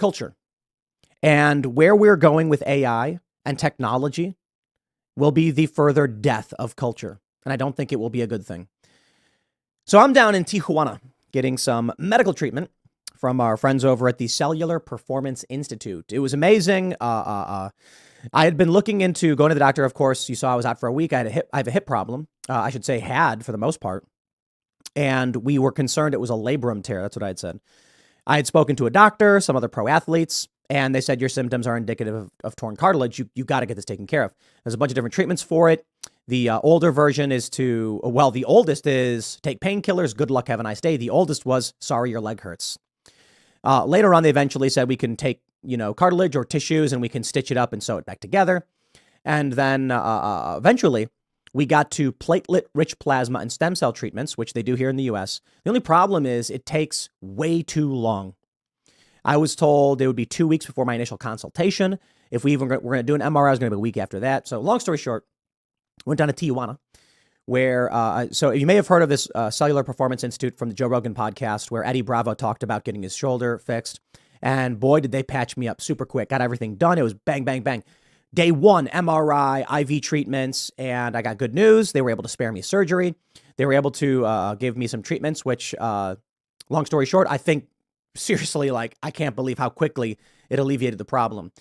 culture. And where we're going with AI and technology will be the further death of culture. And I don't think it will be a good thing. So I'm down in Tijuana getting some medical treatment from our friends over at the Cellular Performance Institute. It was amazing. I had been looking into going to the doctor. Of course, you saw I was out for a week. I have a hip problem. I should say had for the most part. And we were concerned it was a labrum tear. That's what I had said. I had spoken to a doctor, some other pro athletes, and they said your symptoms are indicative of torn cartilage. You got to get this taken care of. There's a bunch of different treatments for it. The older version is the oldest is take painkillers. Good luck, have a nice day. The oldest was sorry, your leg hurts. Later on, they eventually said we can take, cartilage or tissues and we can stitch it up and sew it back together. And then eventually we got to platelet-rich plasma and stem cell treatments, which they do here in the U.S. The only problem is it takes way too long. I was told it would be 2 weeks before my initial consultation. If we're going to do an MRI, it's going to be a week after that. So long story short, went down to Tijuana, where, so you may have heard of this Cellular Performance Institute from the Joe Rogan podcast, where Eddie Bravo talked about getting his shoulder fixed. And boy, did they patch me up super quick. Got everything done. It was bang, bang, bang. Day one, MRI, IV treatments, and I got good news. They were able to spare me surgery. They were able to give me some treatments, which, long story short, I think seriously, I can't believe how quickly it alleviated the problem.